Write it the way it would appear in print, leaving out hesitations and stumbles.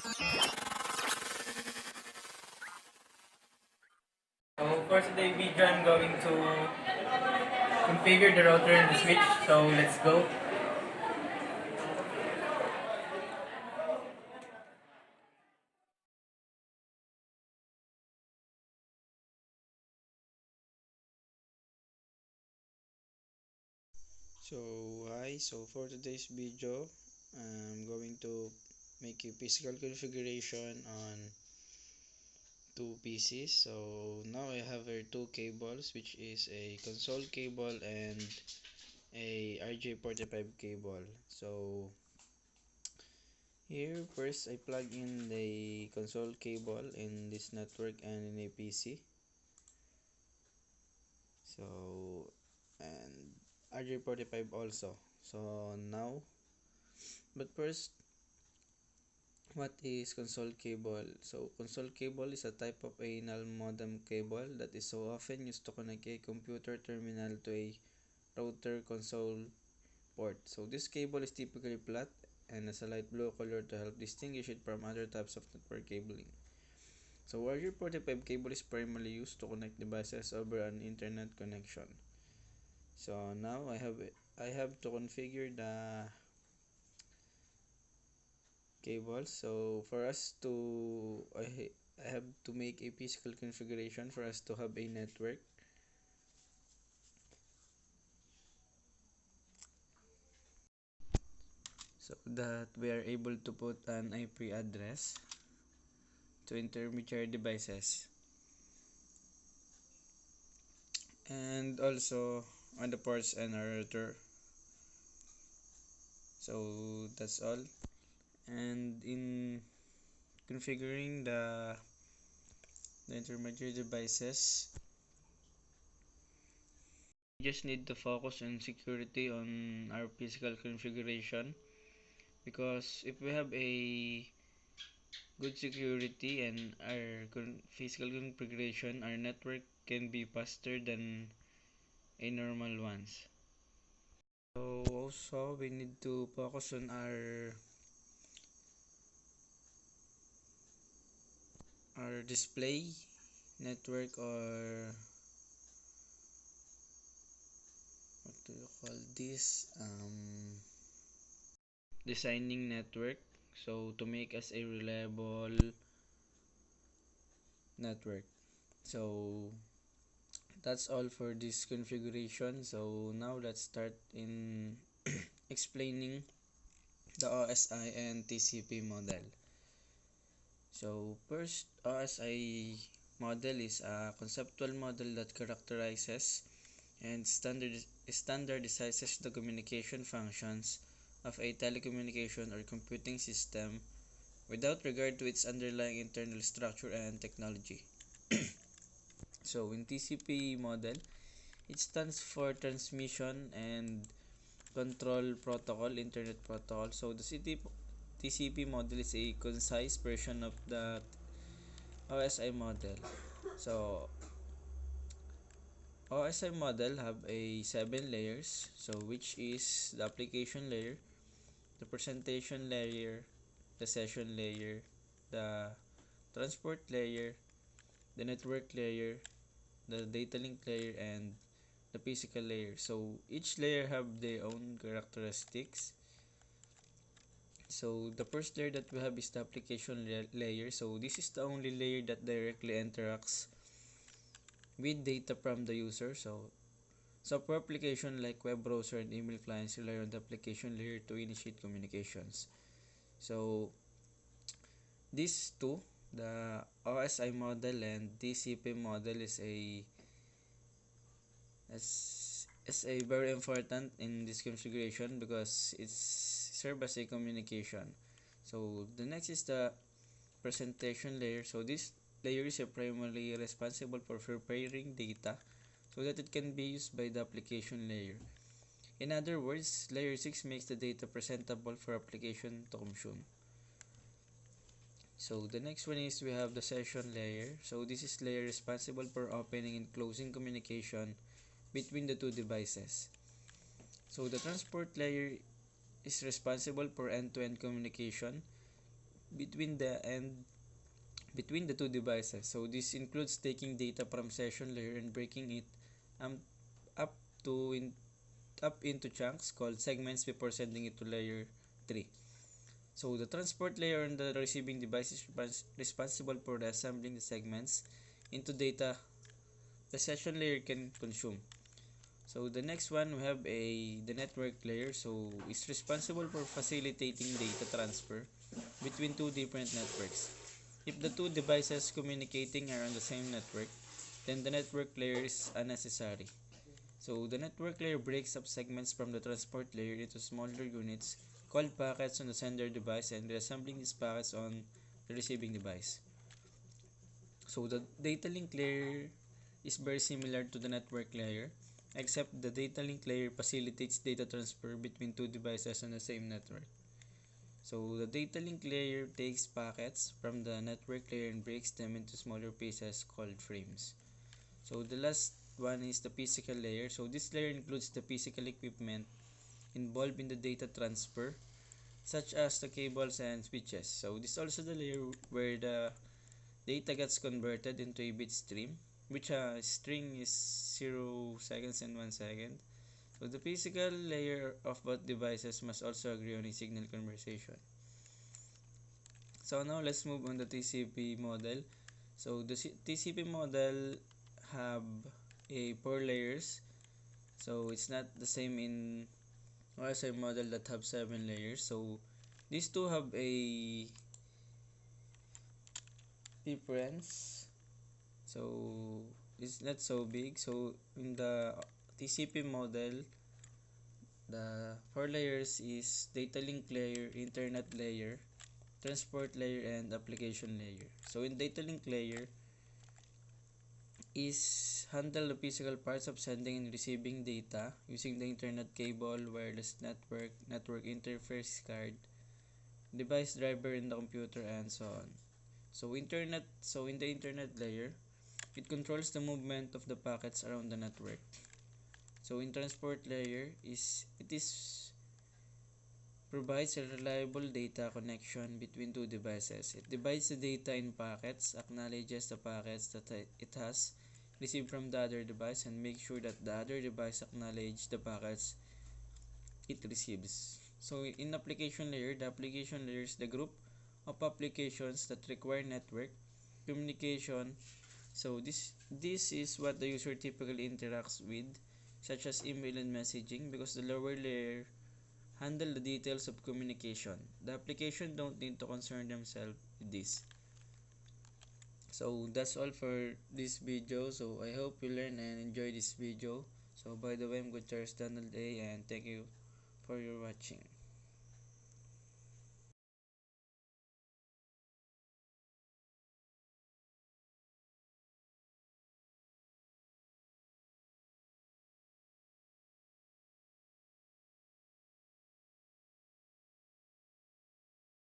So for today's video, I'm going to configure the router and the switch. So let's go. So hi, so for today's video, I'm going to make a physical configuration on two PCs. So now I have here two cables, which is a console cable and a RJ45 cable. So here first I plug in the console cable in this network and in a PC. So and RJ45 also. So now, but first, what is console cable? So console cable is a type of anal modem cable that is so often used to connect a computer terminal to a router console port. So this cable is typically flat and has a light blue color to help distinguish it from other types of network cabling. So RJ45 cable is primarily used to connect devices over an internet connection. So now I have to configure the cable. So for us to I have to make a physical configuration for us to have a network. So that we are able to put an IP address to intermediary devices, and also on the ports and our router. So that's all. And in configuring the intermediary devices, we just need to focus on security on our physical configuration, because if we have a good security and our physical configuration, our network can be faster than a normal ones. So also we need to focus on our display network, or what do you call this, designing network, so to make us a reliable network. So that's all for this configuration. So now let's start in explaining the OSI and TCP model. So first, OSI model is a conceptual model that characterizes and standardizes the communication functions of a telecommunication or computing system without regard to its underlying internal structure and technology. So in TCP model, it stands for transmission and control protocol, internet protocol. So the TCP model is a concise version of the OSI model. So OSI model have a 7 layers, so which is the application layer, the presentation layer, the session layer, the transport layer, the network layer, the data link layer, and the physical layer. So each layer have their own characteristics. So the first layer that we have is the application layer. So this is the only layer that directly interacts with data from the user. So for application like web browser and email clients rely on the application layer to initiate communications. So these two, the OSI model and TCP model, is a very important in this configuration because it's serve as a communication. So the next is the presentation layer. So this layer is primarily responsible for preparing data so that it can be used by the application layer. In other words, layer 6 makes the data presentable for application to consume. So the next one is we have the session layer. So this is layer responsible for opening and closing communication between the two devices. So the transport layer is responsible for end-to-end communication between the and between the two devices. So this includes taking data from session layer and breaking it um, up to in, up into chunks called segments before sending it to layer 3. So the transport layer on the receiving device is responsible for assembling the segments into data the session layer can consume. So the next one we have the network layer. So it's responsible for facilitating data transfer between two different networks. If the two devices communicating are on the same network, then the network layer is unnecessary. So the network layer breaks up segments from the transport layer into smaller units called packets on the sender device and reassembling these packets on the receiving device. So the data link layer is very similar to the network layer, except the data link layer facilitates data transfer between two devices on the same network. So the data link layer takes packets from the network layer and breaks them into smaller pieces called frames. So the last one is the physical layer. So this layer includes the physical equipment involved in the data transfer, such as the cables and switches. So this is also the layer where the data gets converted into a bit stream, which a string is 0 seconds and 1 second. So the physical layer of both devices must also agree on a signal conversation. So now let's move on the TCP model. So the TCP model have a 4 layers. So it's not the same in OSI model that have 7 layers. So these two have a difference. So it's not so big. So in the TCP model, the 4 layers is data link layer, internet layer, transport layer, and application layer. So in data link layer is handle the physical parts of sending and receiving data using the internet cable, wireless network, network interface card, device driver in the computer, and so on. So in the internet layer, it controls the movement of the packets around the network. So in transport layer it is provides a reliable data connection between two devices. It divides the data in packets, acknowledges the packets that it has received from the other device, and makes sure that the other device acknowledges the packets it receives. So in application layer, the application layer is the group of applications that require network communication. So this is what the user typically interacts with, such as email and messaging, because the lower layer handle the details of communication. The application don't need to concern themselves with this. So that's all for this video. So I hope you learn and enjoy this video. So by the way, I'm Gutierrez Donald A, and thank you for your watching.